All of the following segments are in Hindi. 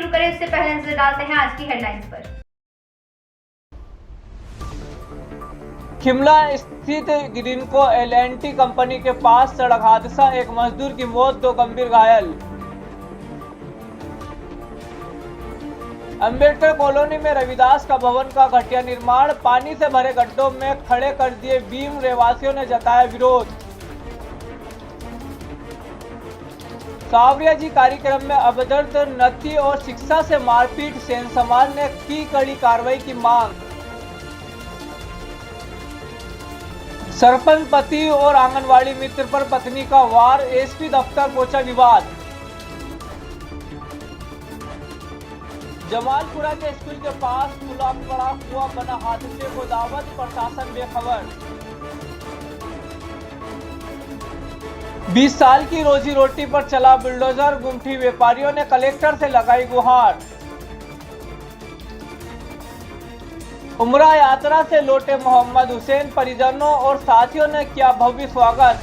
शुरू करें उससे पहले नजर डालते हैं आज की हेडलाइंस पर। शिमला स्थित ग्रीनको एल&टी कंपनी के पास सड़क हादसा, एक मजदूर की मौत, 2 गंभीर घायल। अंबेडकर कॉलोनी में रविदास का भवन का घटिया निर्माण, पानी से भरे गड्ढों में खड़े कर दिए बीम, रहवासियों ने जताया विरोध। सावरिया जी कार्यक्रम में अभद्र नृत्य और शिक्षा से मारपीट, सेन समाज ने की कड़ी कार्रवाई की मांग। सरपंच पति और आंगनवाड़ी मित्र पर पत्नी का वार, एसपी दफ्तर पहुंचा विवाद। जमालपुरा के स्कूल के पास खुला पड़ा कुआं बना, हादसे को दावत, प्रशासन बेखबर। 20 साल की रोजी रोटी पर चला बुलडोजर, गुमठी व्यापारियों ने कलेक्टर से लगाई गुहार। उमरा यात्रा से लौटे मोहम्मद हुसैन, परिजनों और साथियों ने किया भव्य स्वागत।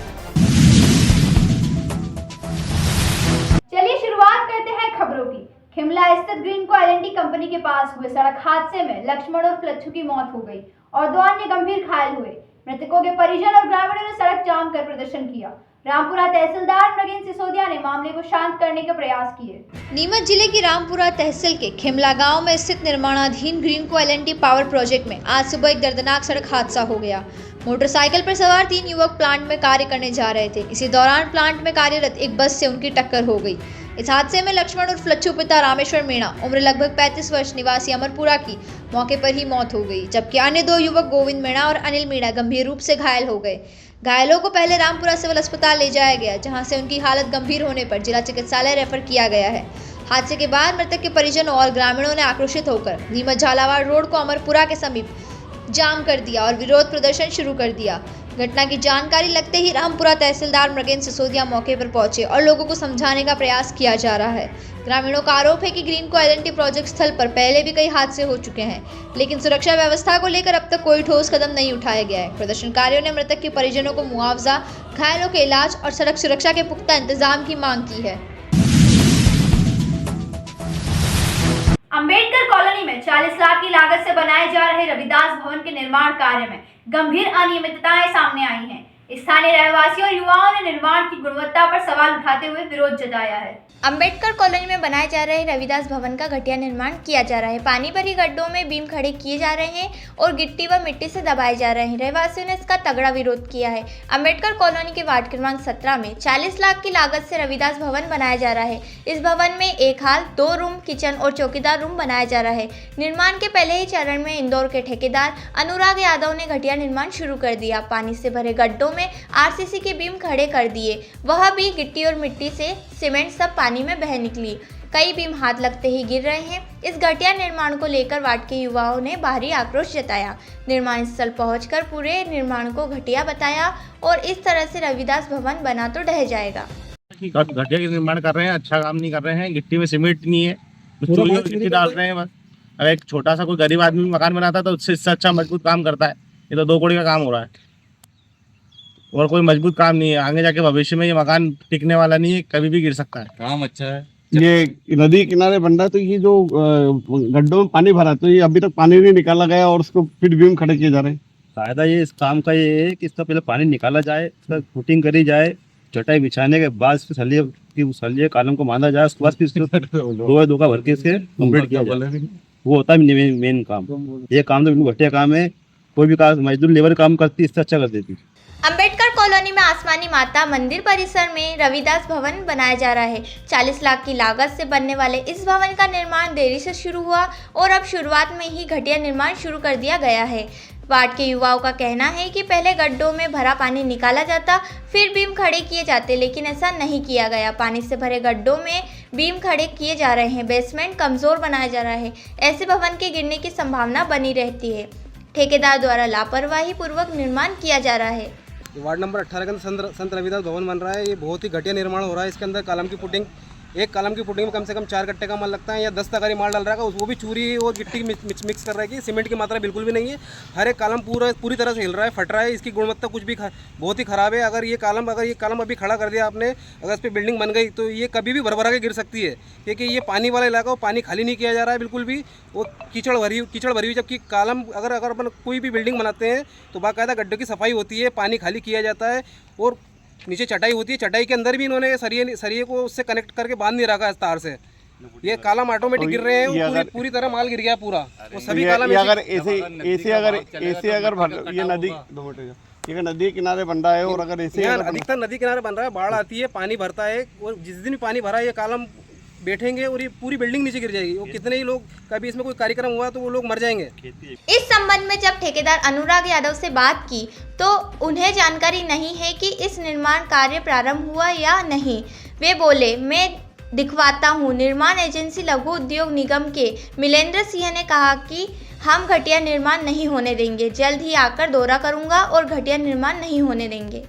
चलिए शुरुआत करते हैं खबरों की। शिमला स्थित ग्रीनको एल&टी कंपनी के पास हुए सड़क हादसे में लक्ष्मण और फ्लच्छू की मौत हो गई और 2 अन्य गंभीर घायल हुए। मृतकों के परिजन और ग्रामीणों ने सड़क जाम कर प्रदर्शन किया। रामपुरा तहसीलदार नगेन सिसोदिया ने मामले को शांत करने के प्रयास किए। नीमच जिले की रामपुरा तहसील के खिमला गांव में स्थित निर्माणाधीन ग्रीनको एल&टी पावर प्रोजेक्ट में आज सुबह एक दर्दनाक सड़क हादसा हो गया। मोटरसाइकिल पर सवार 3 युवक प्लांट में कार्य करने जा रहे थे। इसी दौरान प्लांट में कार्यरत एक बस से उनकी टक्कर हो गई। इस हादसे में लक्ष्मण और फ्लच्छू पिता रामेश्वर मीणा, उम्र लगभग 35 वर्ष, निवासी अमरपुरा की मौके पर ही मौत हो गई, जबकि अन्य 2 युवक गोविंद मीणा और अनिल मीणा गंभीर रूप से घायल हो गए। घायलों को पहले रामपुरा सिविल अस्पताल ले जाया गया, जहां से उनकी हालत गंभीर होने पर जिला चिकित्सालय रेफर किया गया है। हादसे के बाद मृतक के परिजनों और ग्रामीणों ने आक्रोशित होकर नीमच झालावाड़ रोड को अमरपुरा के समीप जाम कर दिया और विरोध प्रदर्शन शुरू कर दिया। घटना की जानकारी लगते ही रामपुरा तहसीलदार नगेन सिसोदिया मौके पर पहुंचे और लोगों को समझाने का प्रयास किया जा रहा है। ग्रामीणों का आरोप है कि ग्रीनको एल&टी प्रोजेक्ट स्थल पर पहले भी कई हादसे हो चुके हैं, लेकिन सुरक्षा व्यवस्था को लेकर अब तक कोई ठोस कदम नहीं उठाया गया है। प्रदर्शनकारियों ने मृतक के परिजनों को मुआवजा, घायलों के इलाज और सड़क सुरक्षा के पुख्ता इंतजाम की मांग की है। अंबेडकर कॉलोनी में 40 लाख की लागत से बनाए जा रहे रविदास भवन के निर्माण कार्य में गंभीर अनियमितताएं सामने आई हैं। स्थानीय रहवासियों और युवाओं ने निर्माण की गुणवत्ता पर सवाल उठाते हुए विरोध जताया है। अंबेडकर कॉलोनी में बनाए जा रहे रविदास भवन का घटिया निर्माण किया जा रहा है। पानी भरी गड्ढों में बीम खड़े किए जा रहे हैं और गिट्टी व मिट्टी से दबाए जा रहे हैं। रहवासियों ने इसका तगड़ा विरोध किया है। अंबेडकर कॉलोनी के वार्ड क्रमांक 17 में 40 लाख की लागत से रविदास भवन बनाया जा रहा है। इस भवन में 1 हॉल, 2 रूम, किचन और चौकीदार रूम बनाया जा रहा है। निर्माण के पहले ही चरण में इंदौर के ठेकेदार अनुराग यादव ने घटिया निर्माण शुरू कर दिया। पानी से भरे गड्ढों में आरसीसी के बीम खड़े कर दिए, वह भी गिट्टी और मिट्टी से, सीमेंट सब पानी में बह निकली। कई बीम हाथ लगते ही गिर रहे हैं। इस घटिया निर्माण को लेकर वार्ड के युवाओं ने भारी आक्रोश जताया। निर्माण स्थल पहुंचकर पूरे निर्माण को घटिया बताया और इस तरह से रविदास भवन बना तो ढह जाएगा। घटिया निर्माण कर रहे हैं, अच्छा काम नहीं कर रहे हैं। गिट्टी में सीमेंट नहीं है, गिट्टी डाल रहे हैं बस। अगर एक छोटा सा कोई गरीब आदमी मकान बनाता है तो उससे अच्छा मजबूत काम करता है। ये तो 2 करोड़ का काम हो रहा है और कोई मजबूत काम नहीं है। आगे जाके भविष्य में ये मकान टिकने वाला नहीं है, कभी भी गिर सकता है। काम अच्छा है। ये नदी किनारे बन रहा है, तो ये जो गड्ढों में पानी भरा, तो ये अभी तक पानी नहीं निकाला गया और उसको फिर बीम खड़े किए जा रहे हैं। फायदा ये इस काम का ये है कि इसका पहले पानी निकाला जाए, इसका फुटिंग करी जाए, चटाई बिछाने के बाद सलिए कॉलम को बांधा जाए, उसके बाद फिर दो का भर के इसके कंप्लीट किया जाए। वो होता है मेन काम। ये काम तो बिल्कुल घटिया काम है। कोई भी काम मजदूर लेबर काम करती इससे अच्छा कर देती। अंबेडकर कॉलोनी में आसमानी माता मंदिर परिसर में रविदास भवन बनाया जा रहा है। 40 लाख की लागत से बनने वाले इस भवन का निर्माण देरी से शुरू हुआ और अब शुरुआत में ही घटिया निर्माण शुरू कर दिया गया है। वार्ड के युवाओं का कहना है कि पहले गड्ढों में भरा पानी निकाला जाता, फिर बीम खड़े किए जाते, लेकिन ऐसा नहीं किया गया। पानी से भरे गड्ढों में बीम खड़े किए जा रहे हैं। बेसमेंट कमजोर बनाया जा रहा है। ऐसे भवन के गिरने की संभावना बनी रहती है। ठेकेदार द्वारा लापरवाही पूर्वक निर्माण किया जा रहा है। वार्ड नंबर 18 के अंदर संत रविदास भवन बन रहा है। ये बहुत ही घटिया निर्माण हो रहा है। इसके अंदर कॉलम की पुटिंग एक कॉलम की फुटिंग में कम से कम 4 कट्टे का माल लगता है, या 10 तगारी माल डाल रहा है, वो भी चूरी और गिट्टी मिक्स कर रहा है कि सीमेंट की मात्रा बिल्कुल भी नहीं है। हर एक कॉलम पूरी तरह से हिल रहा है, फट रहा है, इसकी गुणवत्ता कुछ भी बहुत ही ख़राब है। अगर ये कॉलम अभी खड़ा कर दिया आपने, अगर इस पर बिल्डिंग बन गई तो ये कभी भी भरभरा के गिर सकती है, क्योंकि ये पानी वाला इलाका, वो पानी खाली नहीं किया जा रहा है बिल्कुल भी, वो कीचड़ भरी हुई। जबकि कॉलम अगर अपन कोई भी बिल्डिंग बनाते हैं तो बाकायदा गड्ढे की सफाई होती है, पानी खाली किया जाता है और नीचे चटाई होती है। चटाई के अंदर भी इन्होंने सरिये को उससे कनेक्ट करके बांध नहीं रखा है तार से। ये कॉलम ऑटोमेटिक गिर रहे हैं, पूरी तरह माल गिर गया पूरा, वो सभी कॉलम। अगर ऐसे अगर ये नदी 2 मिनट ये नदी के किनारे बन रहा है, और अगर ऐसे अधिकतर नदी किनारे बन रहा है, बाढ़ आती है, पानी भरता है, और जिस दिन भी पानी भरा ये कॉलम बैठेंगे और ये पूरी बिल्डिंग नीचे गिर जाएगी। और कितने ही लोग, कभी इसमें कोई कार्यक्रम हुआ तो वो लोग मर जाएंगे। इस संबंध में जब ठेकेदार अनुराग यादव से बात की तो उन्हें जानकारी नहीं है कि इस निर्माण कार्य प्रारंभ हुआ या नहीं। वे बोले, मैं दिखवाता हूँ। निर्माण एजेंसी लघु उद्योग निगम के मिलेंद्र सिंह ने कहा कि हम घटिया निर्माण नहीं होने देंगे, जल्द ही आकर दौरा करूँगा और घटिया निर्माण नहीं होने देंगे।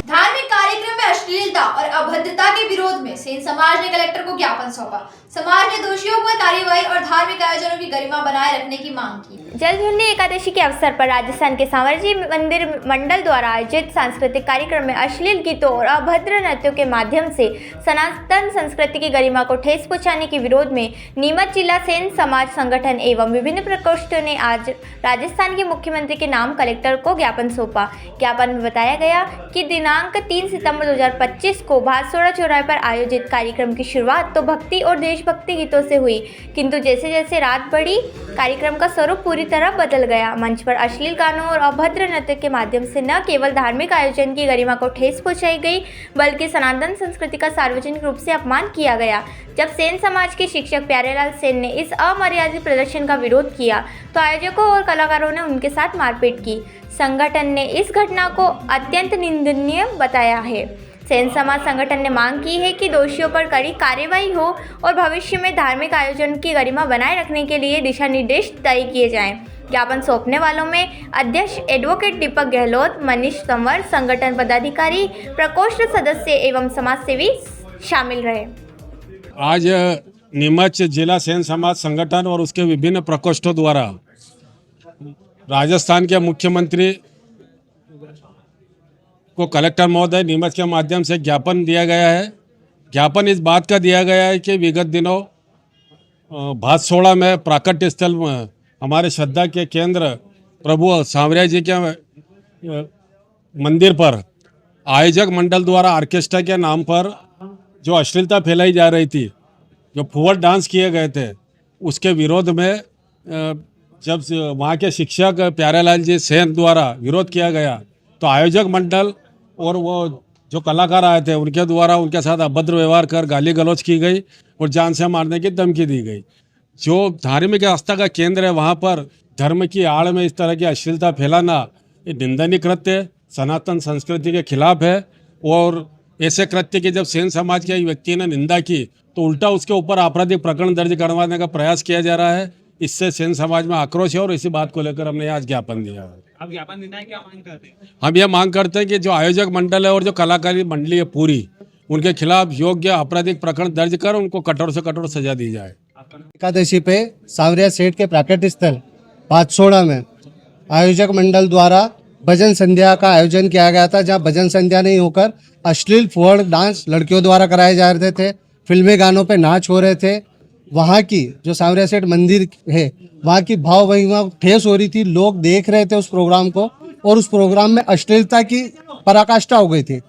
धार्मिक कार्यक्रम में अश्लीलता और अभद्रता के विरोध में सेन समाज ने कलेक्टर को ज्ञापन सौंपा। समाज ने दोषियों पर कार्यवाही और धार्मिक आयोजनों की गरिमा बनाए रखने की मांग की। जलझुंडी एकादशी के अवसर पर राजस्थान के सांवरजी मंदिर मंडल द्वारा आयोजित सांस्कृतिक कार्यक्रम में अश्लील गीतों और अभद्र नृत्यों के माध्यम से सनातन संस्कृति की गरिमा को ठेस पहुंचाने के विरोध में नीमच जिला सेन समाज संगठन एवं विभिन्न प्रकोष्ठों ने आज राजस्थान के मुख्यमंत्री के नाम कलेक्टर को ज्ञापन सौंपा। ज्ञापन में बताया गया कि दिनांक 3 सितंबर 2025 को भातसोड़ा चौराहे पर आयोजित कार्यक्रम की शुरुआत तो भक्ति और देशभक्ति गीतों से हुई, किंतु जैसे जैसे रात बढ़ी कार्यक्रम का स्वरूप पूरी तरह बदल गया। मंच पर अश्लील गानों और अभद्र नृत्य के माध्यम से न केवल धार्मिक आयोजन की गरिमा को ठेस पहुंचाई गई, बल्कि सनातन संस्कृति का सार्वजनिक रूप से अपमान किया गया। जब सेन समाज के शिक्षक प्यारेलाल सेन ने इस अमर्यादित प्रदर्शन का विरोध किया तो आयोजकों और कलाकारों ने उनके साथ मारपीट की। संगठन ने इस घटना को अत्यंत निंदनीय बताया है। सेन समाज संगठन ने मांग की है कि दोषियों पर कड़ी कार्रवाई हो और भविष्य में धार्मिक आयोजन की गरिमा बनाए रखने के लिए दिशा निर्देश तय किए जाएं। ज्ञापन सौंपने वालों में अध्यक्ष एडवोकेट दीपक गहलोत, मनीष संवर, संगठन पदाधिकारी, प्रकोष्ठ सदस्य एवं समाजसेवी शामिल रहे। आज नीमच जिला सेन समाज संगठन और उसके विभिन्न प्रकोष्ठों द्वारा राजस्थान के मुख्यमंत्री को कलेक्टर महोदय नीमच के माध्यम से ज्ञापन दिया गया है। ज्ञापन इस बात का दिया गया है कि विगत दिनों भातसोड़ा में प्राकट्य स्थल में हमारे श्रद्धा के केंद्र प्रभु सांवरिया जी के मंदिर पर आयोजक मंडल द्वारा ऑर्केस्ट्रा के नाम पर जो अश्लीलता फैलाई जा रही थी, जो फुवर डांस किए गए थे, उसके विरोध में जब वहाँ के शिक्षक प्यारेलाल जी सेन द्वारा विरोध किया गया तो आयोजक मंडल और वो जो कलाकार आए थे उनके द्वारा उनके साथ अभद्र व्यवहार कर गाली गलौज की गई और जान से मारने की धमकी दी गई। जो धार्मिक आस्था का केंद्र है वहाँ पर धर्म की आड़ में इस तरह की अश्लीलता फैलाना ये निंदनीय कृत्य सनातन संस्कृति के खिलाफ है। और ऐसे कृत्य की जब सेन समाज के एक व्यक्ति ने निंदा की तो उल्टा उसके ऊपर आपराधिक प्रकरण दर्ज करवाने का प्रयास किया जा रहा है। इससे सेन समाज में आक्रोश है और इसी बात को लेकर हमने आज ज्ञापन दिया है। अब ज्ञापन देना है, क्या मांग करते हैं? हम ये मांग करते हैं कि जो आयोजक मंडल है और जो कलाकारी मंडली है पूरी, उनके खिलाफ योग्य आपराधिक प्रकरण दर्ज कर उनको कठोर से कठोर सजा दी जाए। एकादशी पे सांवरिया सेठ के प्राकट्य स्थल भातसोड़ा में आयोजक मंडल द्वारा भजन संध्या का आयोजन किया गया था, जहां भजन संध्या नहीं होकर अश्लील फुहड़ डांस लड़कियों द्वारा कराए जा रहे थे, फिल्मी गानों पे नाच हो रहे थे। वहाँ की जो सांवरिया सेठ मंदिर है वहाँ की भाव महिमा ठेस हो रही थी, लोग देख रहे थे उस प्रोग्राम को और उस प्रोग्राम में अश्लीलता की पराकाष्ठा हो गई थी,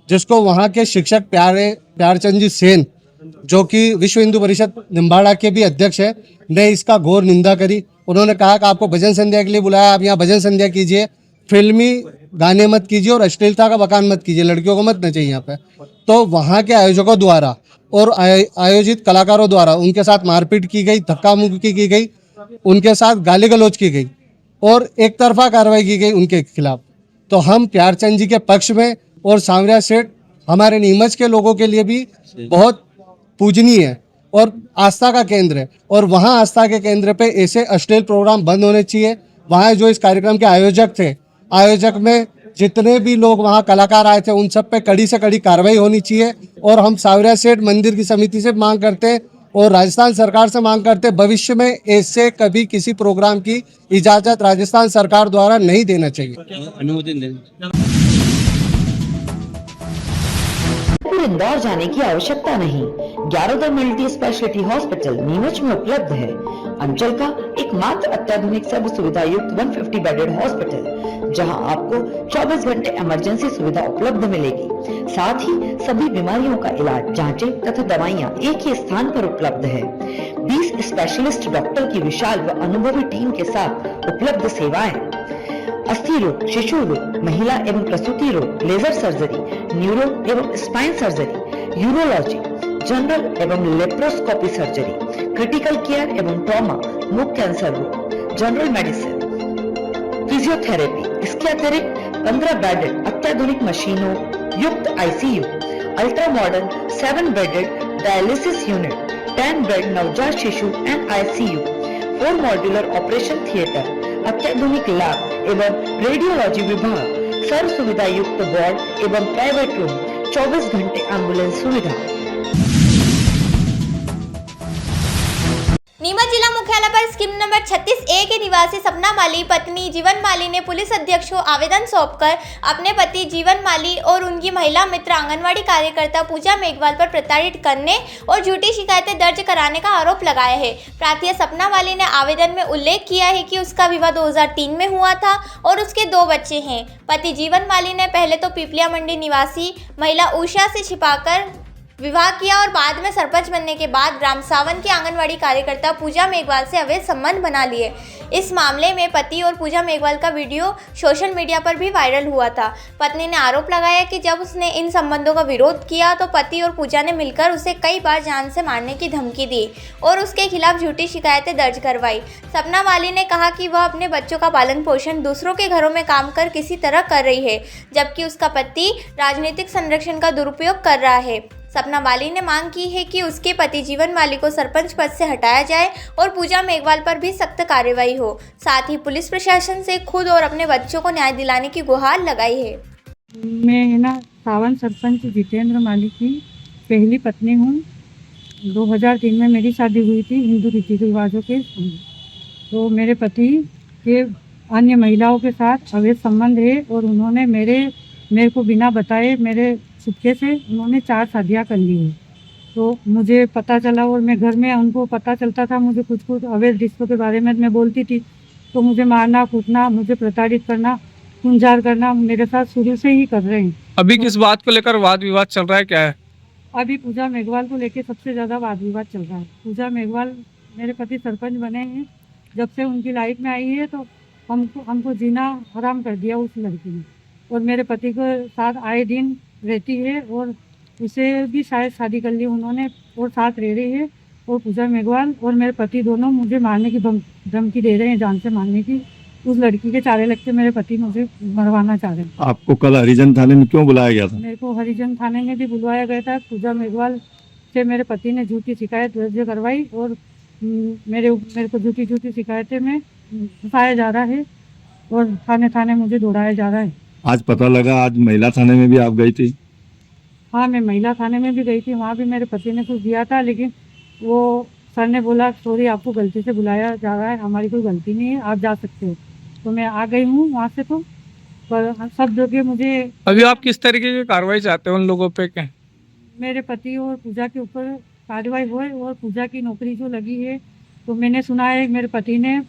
जिसको वहाँ के शिक्षक प्यारचंद जी सेन, जो कि विश्व हिंदू परिषद निम्बाड़ा के भी अध्यक्ष है, ने इसका घोर निंदा करी। उन्होंने कहा कि आपको भजन संध्या के लिए बुलाया, आप यहाँ भजन संध्या कीजिए, फिल्मी गाने मत कीजिए और अश्लीलता का बखान मत कीजिए, लड़कियों को मत नचाइए यहाँ पे। तो वहाँ के आयोजकों द्वारा और आयोजित कलाकारों द्वारा उनके साथ मारपीट की गई, धक्का मुक्की की गई, उनके साथ गाली गलौज की गई और एक तरफा कार्रवाई की गई उनके खिलाफ। तो हम प्यारचंद जी के पक्ष में और सांवरिया सेठ हमारे नीमच के लोगों के लिए भी बहुत पूजनीय है और आस्था का केंद्र है, और वहाँ आस्था के केंद्र पे ऐसे अश्लील प्रोग्राम बंद होने चाहिए। वहाँ जो इस कार्यक्रम के आयोजक थे, आयोजक में जितने भी लोग वहाँ कलाकार आए थे उन सब पे कड़ी से कड़ी कार्रवाई होनी चाहिए। और हम सावरिया सेठ मंदिर की समिति से मांग करते हैं और राजस्थान सरकार से मांग करते हैं, भविष्य में ऐसे कभी किसी प्रोग्राम की इजाज़त राजस्थान सरकार द्वारा नहीं देना चाहिए। अनुमोदन इंदौर जाने की आवश्यकता नहीं। ग्यारोदय मल्टी स्पेशलिटी हॉस्पिटल नीमच में उपलब्ध है। अंचल का एकमात्र अत्याधुनिक सर्व सुविधा युक्त 150 बेडेड हॉस्पिटल, जहां आपको 24 घंटे इमरजेंसी सुविधा उपलब्ध मिलेगी। साथ ही सभी बीमारियों का इलाज, जांचें तथा दवाइयां एक ही स्थान पर उपलब्ध है। 20 स्पेशलिस्ट डॉक्टर की विशाल व अनुभवी टीम के साथ उपलब्ध सेवाएं, अस्थि रोग, शिशु रोग, महिला एवं प्रसूति रोग, लेजर सर्जरी, न्यूरो एवं स्पाइन सर्जरी, यूरोलॉजी, जनरल एवं लेप्रोस्कोपी सर्जरी, क्रिटिकल केयर एवं ट्रॉमा, मुख कैंसर रोग, जनरल मेडिसिन, फिजियोथेरेपी। इसके अतिरिक्त 15 बेडेड अत्याधुनिक मशीनों युक्त ICU, ultra modern 7 bedded dialysis unit, 10 bed नवजात शिशु and ICU, 4 modular operation theatre, अत्याधुनिक लैब एवं रेडियोलॉजी विभाग, सर्व सुविधा युक्त वार्ड एवं प्राइवेट रूम, 24 घंटे एम्बुलेंस सुविधा। नीमच जिला मुख्यालय पर स्कीम नंबर 36A के निवासी सपना माली पत्नी जीवन माली ने पुलिस अधीक्षक को आवेदन सौंपकर अपने पति जीवन माली और उनकी महिला मित्र आंगनवाड़ी कार्यकर्ता पूजा मेघवाल पर प्रताड़ित करने और झूठी शिकायतें दर्ज कराने का आरोप लगाया है। प्रार्थी सपना माली ने आवेदन में उल्लेख किया है कि उसका विवाह 2003 में हुआ था और उसके 2 बच्चे हैं। पति जीवन माली ने पहले तो पिपलिया मंडी निवासी महिला उषा से छिपाकर विवाह किया और बाद में सरपंच बनने के बाद ग्राम सावन की आंगनवाड़ी कार्यकर्ता पूजा मेघवाल से अवैध संबंध बना लिए। इस मामले में पति और पूजा मेघवाल का वीडियो सोशल मीडिया पर भी वायरल हुआ था। पत्नी ने आरोप लगाया कि जब उसने इन संबंधों का विरोध किया तो पति और पूजा ने मिलकर उसे कई बार जान से मारने की धमकी दी और उसके खिलाफ झूठी शिकायतें दर्ज करवाई। सपना माली ने कहा कि वह अपने बच्चों का पालन पोषण दूसरों के घरों में काम कर किसी तरह कर रही है, जबकि उसका पति राजनीतिक संरक्षण का दुरुपयोग कर रहा है। सपना माली ने मांग की है कि उसके पति जीवन माली को सरपंच पद से हटाया जाए और पूजा मेघवाल पर भी सख्त कार्रवाई हो। साथ ही पुलिस प्रशासन से खुद और अपने बच्चों को न्याय दिलाने की गुहार लगाई है। मैं ना सावन सरपंच जितेंद्र माली की पहली पत्नी हूँ। 2003 में मेरी शादी हुई थी हिंदू रीति रिवाजों के। तो मेरे पति के अन्य महिलाओं के साथ अवैध संबंध है और उन्होंने मेरे को बिना बताए मेरे चुपके से उन्होंने 4 शादियाँ कर ली है। तो मुझे पता चला और मैं घर में उनको पता चलता था, मुझे कुछ अवैध रिश्तों के बारे में मैं बोलती थी तो मुझे मारना कूटना, मुझे प्रताड़ित करना, गुंजार करना मेरे साथ शुरू से ही कर रहे हैं। अभी किस बात को लेकर वाद विवाद चल रहा है, क्या है? अभी पूजा मेघवाल को लेकर सबसे ज़्यादा वाद विवाद चल रहा है। पूजा मेघवाल मेरे पति सरपंच बने हैं, जब से उनकी लाइफ में आई है तो हमको जीना हराम कर दिया उस लड़की ने और मेरे पति के साथ आए दिन रहती है और उसे भी शायद शादी कर ली उन्होंने और साथ रह रही है। और पूजा मेघवाल और मेरे पति दोनों मुझे मारने की धमकी दे रहे हैं, जान से मारने की। उस लड़की के चारे लगते मेरे पति मुझे मरवाना चाह रहे हैं। आपको कल हरिजन थाने में क्यों बुलाया गया था? मेरे को हरिजन थाने में भी बुलवाया गया था। पूजा मेघवाल से मेरे पति ने झूठी शिकायत दर्ज करवाई और मेरे को झूठी शिकायतें में फंसाया जा रहा है और थाने मुझे दौड़ाया जा रहा है। आज पता लगा आज महिला थाने में भी आप गई थी? हाँ, मैं महिला थाने में भी गई थी। वहाँ भी मेरे पति ने कुछ दिया था, लेकिन वो सर ने बोला सॉरी आपको गलती से बुलाया जा रहा है, हमारी कोई गलती नहीं है, आप जा सकते हो। तो मैं आ गई हूँ वहाँ से। तो पर सब जगह मुझे अभी आप किस तरीके की कार्रवाई चाहते हो उन लोगों पे? क्या मेरे पति और पूजा के ऊपर कार्रवाई हुई और पूजा की नौकरी जो लगी है तो मैंने सुना है मेरे पति ने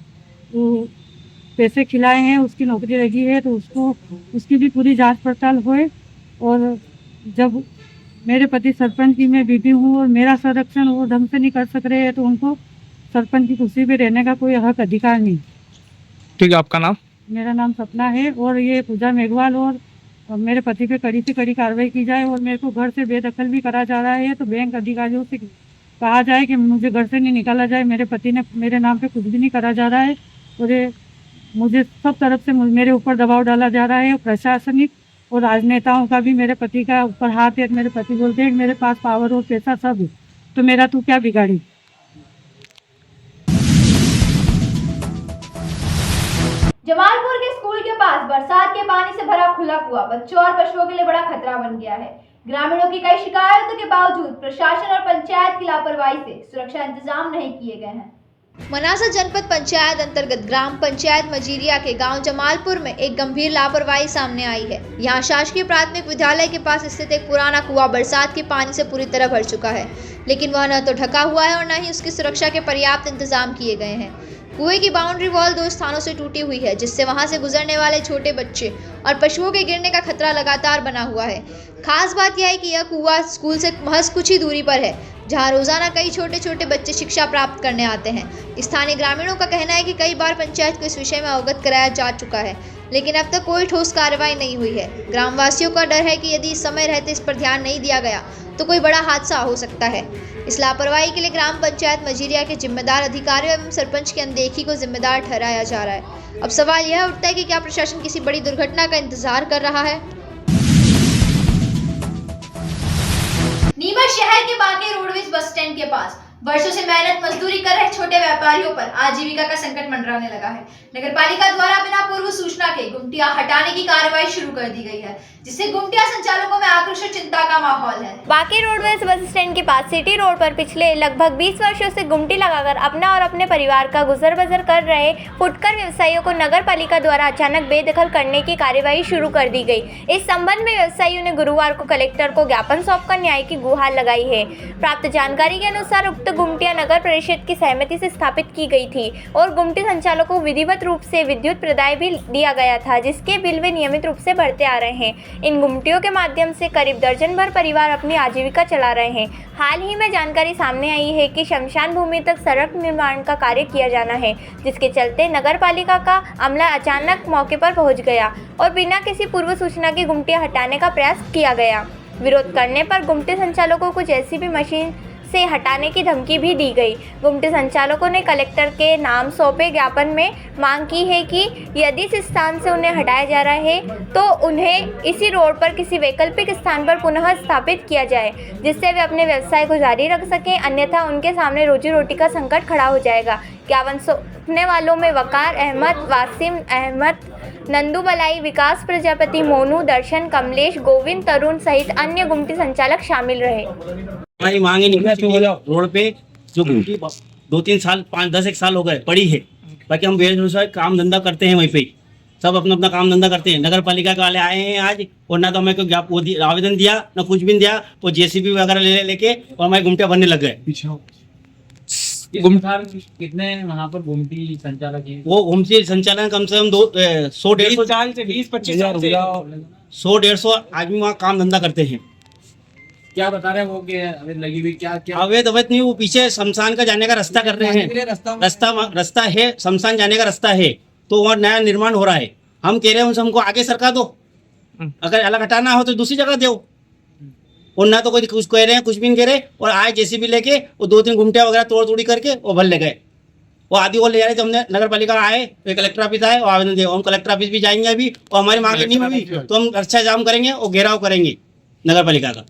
पैसे खिलाए हैं, उसकी नौकरी लगी है तो उसकी भी पूरी जांच पड़ताल होए। और जब मेरे पति सरपंच की मैं बीबी हूँ और मेरा संरक्षण वो ढंग से नहीं कर सक रहे हैं तो उनको सरपंच की कुर्सी पे रहने का कोई हक अधिकार नहीं। ठीक है, आपका नाम? मेरा नाम सपना है और ये पूजा मेघवाल और मेरे पति पे कड़ी से कड़ी कार्रवाई की जाए और मेरे को घर से बेदखल भी करा जा रहा है। तो बैंक अधिकारियों से कहा जाए कि मुझे घर से नहीं निकाला जाए। मेरे पति ने मेरे नाम पे कुछ भी नहीं करा जा रहा है और ये मुझे सब तरफ से मेरे ऊपर दबाव डाला जा रहा है। प्रशासनिक और राजनेताओं का भी मेरे पति का ऊपर हाथ है। मेरे पति बोलते हैं कि मेरे पास पावर और पैसा सब है तो मेरा तू क्या बिगाड़ी। जमालपुर के स्कूल के पास पास बरसात के पानी से भरा खुला कुआं बच्चों और पशुओं के लिए बड़ा खतरा बन गया है। ग्रामीणों की कई शिकायतों के बावजूद प्रशासन और पंचायत की लापरवाही से सुरक्षा इंतजाम नहीं किए गए हैं। मनासा जनपद पंचायत अंतर्गत ग्राम पंचायत मजीरिया के गांव जमालपुर में एक गंभीर लापरवाही सामने आई है। यहां शासकीय प्राथमिक विद्यालय के पास स्थित एक पुराना कुआं बरसात के पानी से पूरी तरह भर चुका है, लेकिन वह न तो ढका हुआ है और न ही उसकी सुरक्षा के पर्याप्त इंतजाम किए गए हैं। कुएं की बाउंड्री वॉल 2 स्थानों से टूटी हुई है, जिससे वहां से गुजरने वाले छोटे बच्चे और पशुओं के गिरने का खतरा लगातार बना हुआ है। खास बात यह है कि यह कुआं स्कूल से महज कुछ ही दूरी पर है, जहां रोजाना कई छोटे छोटे बच्चे शिक्षा प्राप्त करने आते हैं। स्थानीय ग्रामीणों का कहना है कि कई बार पंचायत को इस विषय में अवगत कराया जा चुका है, लेकिन अब तक कोई ठोस कार्रवाई नहीं हुई है। ग्रामवासियों का डर है कि यदि इस समय रहते इस पर ध्यान नहीं दिया गया तो कोई बड़ा हादसा हो सकता है। इस लापरवाही के लिए ग्राम पंचायत मजीरिया के जिम्मेदार अधिकारियों एवं सरपंच की अनदेखी को जिम्मेदार ठहराया जा रहा है। अब सवाल यह उठता है कि क्या प्रशासन किसी बड़ी दुर्घटना का इंतजार कर रहा है? नीमच शहर के बाकी रोडवेज बस स्टैंड के पास वर्षों से मेहनत मजदूरी कर रहे छोटे व्यापारियों पर आजीविका का संकट मंडराने लगा है। नगरपालिका द्वारा बिना पूर्व सूचना के गुमटियां हटाने की कार्रवाई शुरू कर दी गई है, जिससे गुमटियां संचालकों में आक्रोश और चिंता का माहौल है। बाकी रोडवेज बस स्टैंड के पास सिटी रोड पर पिछले लगभग 20 वर्षों से गुमटी लगाकर अपना और अपने परिवार का गुजर बसर कर रहे फुटकर व्यवसायियों को नगर पालिका द्वारा अचानक बेदखल करने की कार्यवाही शुरू कर दी गई। इस संबंध में व्यवसायियों ने गुरुवार को कलेक्टर को ज्ञापन सौंपकर न्याय की गुहार लगाई है। प्राप्त जानकारी के अनुसार उक्त गुमटियां नगर परिषद की सहमति से स्थापित की गई थी और गुमटी संचालकों को विधिवत रूप से विद्युत प्रदाय भी दिया गया था, जिसके बिल वे नियमित रूप से भरते आ रहे हैं। इन गुमटियों के माध्यम से करीब दर्जन भर परिवार अपनी आजीविका चला रहे हैं। हाल ही में जानकारी सामने आई है कि शमशान भूमि तक सड़क निर्माण का कार्य किया जाना है, जिसके चलते नगर पालिका का अमला अचानक मौके पर पहुंच गया और बिना किसी पूर्व सूचना के गुमटियां हटाने का प्रयास किया गया। विरोध करने पर गुमटी संचालकों को जेसीबी मशीन से हटाने की धमकी भी दी गई। गुमटी संचालकों ने कलेक्टर के नाम सौंपे ज्ञापन में मांग की है कि यदि इस स्थान से उन्हें हटाया जा रहा है तो उन्हें इसी रोड पर किसी वैकल्पिक स्थान पर पुनः स्थापित किया जाए, जिससे वे अपने व्यवसाय को जारी रख सकें, अन्यथा उनके सामने रोजी रोटी का संकट खड़ा हो जाएगा। ज्ञापन सौंपने वालों में वकार अहमद, वासिम अहमद, नंदू बलाई, विकास प्रजापति, मोनू, दर्शन, कमलेश, गोविंद, तरुण सहित अन्य गुमटी संचालक शामिल रहे। हमारी मांग ही नहीं रोड पे जो गुमटी 2-3 साल 5-10 एक साल हो गए पड़ी है, बाकी हम बेरोजगार काम धंधा करते हैं, वहीं पे सब अपना अपना काम धंधा करते हैं। नगर पालिका वाले आए हैं आज और ना तो हमें कोई आवेदन दिया ना कुछ भी दिया, वो जेसीबी वगैरह लेके और हमारी गुमटियां भरने लग गए। कितने वहाँ पर गुमटी संचालक हैं? वो गुमटी संचालक कम से कम 100-150 साल से 20-25 साल से 100-150 आदमी वहाँ काम धंधा करते हैं। क्या बता रहे हैं वो कि अवैध लगी हुई? क्या अवैध नहीं, वो पीछे शमशान का जाने का रास्ता कर रहे हैं। रास्ता है, शमशान जाने का रास्ता है, तो वहाँ नया निर्माण हो रहा है। हम कह रहे हैं उनसे हमको आगे सरका दो, अगर अलग हटाना हो तो दूसरी जगह दो। और ना तो कोई कुछ कह रहे हैं, कुछ भी नहीं कह रहे। और आए जेसीबी लेके वो 2-3 गुमटियां वगैरह तोड़ी करके वो भर ले गए। वो आदि वो ले जा रहे थे। हमने नगर पालिका आए, कलेक्टर ऑफिस आए और आवेदन दिया। हम कलेक्टर ऑफिस भी जाएंगे अभी, और हमारी मांग नहीं हुई तो हम अच्छा जाम करेंगे और घेराव करेंगे नगर पालिका का।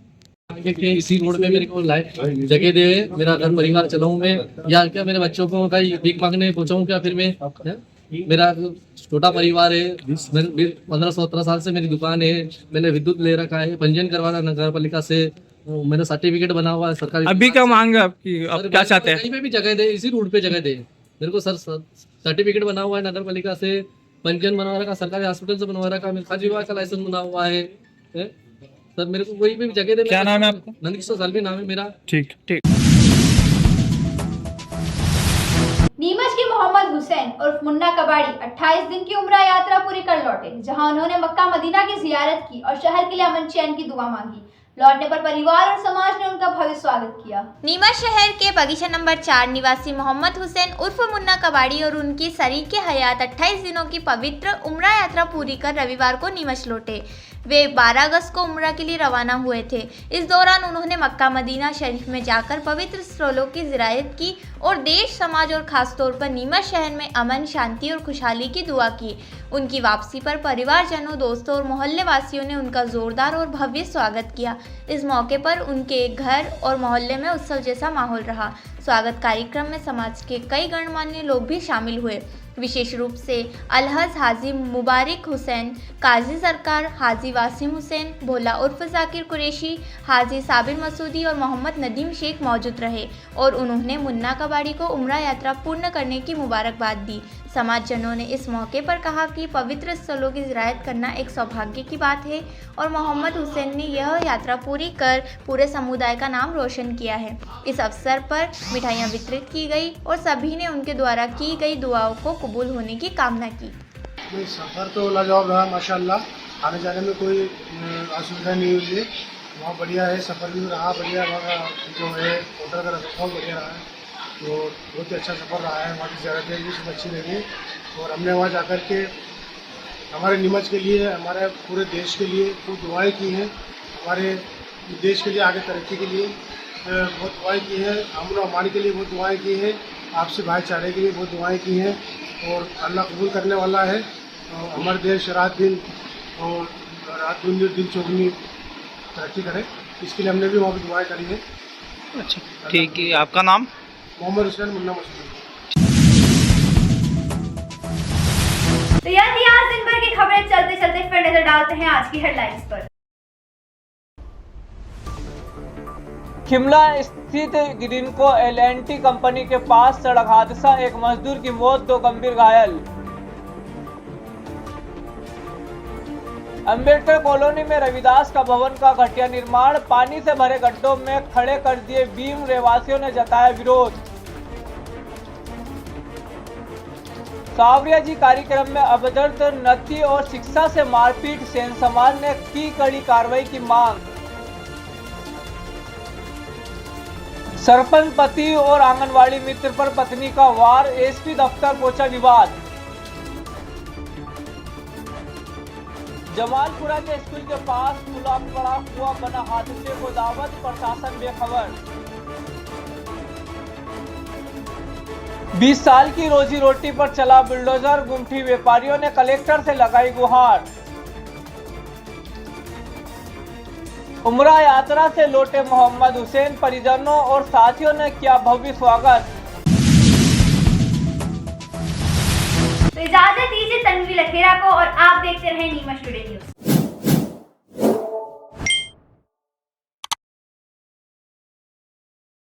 इसी रोड में मेरे को जगह दे, मेरा घर परिवार चलाऊं मैं, या क्या मेरे बच्चों को कहीं भीख मांगने पहुंचाऊं क्या? फिर मैं मेरा छोटा परिवार है, 15-17 साल से मेरी दुकान है, मैंने विद्युत ले रखा है, पंजीयन करवाना नगर पालिका से, मैंने सर्टिफिकेट बना हुआ है सरकारी। अभी क्या मांग है आपकी? आप क्या चाहते हैं? कहीं पे भी जगह दे, इसी रोड पे जगह दे मेरे को सर। सर्टिफिकेट बना हुआ है नगर पालिका से, पंजीयन बनवा रखा, सरकारी हॉस्पिटल से बनवा रखा, मेरे खाजी विभाग का लाइसेंस बना हुआ है सर। मेरे को कोई भी जगह दे। क्या नाम है आपका? नंदकिशोर सालवी नाम है मेरा। ठीक। नीमच के मोहम्मद हुसैन उर्फ मुन्ना कबाड़ी 28 दिन की उम्रा यात्रा पूरी कर लौटे, जहां उन्होंने मक्का मदीना की जियारत की और शहर के लिए अमन चैन की दुआ मांगी। लौटने पर परिवार और समाज ने उनका भव्य स्वागत किया। नीमच शहर के बगीचा नंबर 4 निवासी मोहम्मद हुसैन उर्फ मुन्ना कबाड़ी और उनकी शरीक हयात 28 दिनों की पवित्र उम्रा यात्रा पूरी कर रविवार को नीमच लौटे। वे 12 अगस्त को उम्रा के लिए रवाना हुए थे। इस दौरान उन्होंने मक्का मदीना शरीफ में जाकर पवित्र स्थलों की जियारत की और देश, समाज और खासतौर पर नीमच शहर में अमन, शांति और खुशहाली की दुआ की। उनकी वापसी पर परिवारजनों, दोस्तों और मोहल्ले वासियों ने उनका जोरदार और भव्य स्वागत किया। इस मौके पर उनके घर और मोहल्ले में उत्सव जैसा माहौल रहा। स्वागत कार्यक्रम में समाज के कई गणमान्य लोग भी शामिल हुए। विशेष रूप से अलहज हाजी मुबारक हुसैन, काजी सरकार, हाजी वासिम हुसैन, भोला उर्फ जाकिर कुरैशी, हाजी साबिर मसूदी और मोहम्मद नदीम शेख मौजूद रहे और उन्होंने मुन्ना कबाड़ी को उम्रा यात्रा पूर्ण करने की मुबारकबाद दी। समाजजनों ने इस मौके पर कहा कि पवित्र स्थलों की जियारत करना एक सौभाग्य की बात है और मोहम्मद हुसैन ने यह यात्रा पूरी कर पूरे समुदाय का नाम रोशन किया है। इस अवसर पर मिठाइयाँ वितरित की गई और सभी ने उनके द्वारा की गई दुआओं को कबूल होने की कामना की। सफ़र तो लाजवाब रहा माशाल्लाह, आने जाने में कोई असुविधा नहीं हुई है, वहाँ बढ़िया है, सफ़र भी रहा बढ़िया, वहाँ जो है होटल का रखरखाव बढ़िया रहा है, तो बहुत ही अच्छा सफ़र रहा है। वहाँ की ज़ियारतें भी सब अच्छी रही और हमने वहाँ जाकर के हमारे नीमच के लिए, हमारे पूरे देश के लिए बहुत दुआएं की हैं, हमारे देश के लिए आगे तरक्की के लिए बहुत दुआएं की हैं, अमन और अमान के लिए बहुत दुआएं की हैं, आपसी भाईचारे के लिए बहुत दुआएं की हैं और अल्लाह कबूल करने वाला है। हमारे देश रात दिन दिन चौगुनी तरक्की करे, इसके लिए हमने भी वहाँ पर दुआएं करी है। अच्छा ठीक है, आपका नाम? मोहम्मद हुसैन मुन्ना मसूदी। तो यह थी आज दिन भर की खबरें। चलते चलते फिर नजर डालते हैं आज की हेडलाइंस पर। शिमला स्थित ग्रीनको L&T कंपनी के पास सड़क हादसा, एक मजदूर की मौत, 2 गंभीर घायल। अंबेडकर कॉलोनी में रविदास का भवन का घटिया निर्माण, पानी से भरे गड्ढों में खड़े कर दिए बीम, रहवासियों ने जताया विरोध। सावरिया जी कार्यक्रम में अभद्र नथी और शिक्षा से मारपीट, सेन समाज ने की कड़ी कार्रवाई की मांग। सरपंच पति और आंगनवाड़ी मित्र पर पत्नी का वार, एसपी दफ्तर पहुंचा विवाद। जमालपुरा के स्कूल के पास खुला पड़ा कुआं बना, हादसे को दावत, प्रशासन बेखबर। 20 साल की रोजी रोटी पर चला बुलडोजर, गुमठी व्यापारियों ने कलेक्टर से लगाई गुहार। उम्रा यात्रा से लौटे मोहम्मद हुसैन, परिजनों और साथियों ने किया भव्य स्वागत। तो इजाजत दीजिए तन्वी लखेरा को और आप देखते रहे नीमच टुडे न्यूज।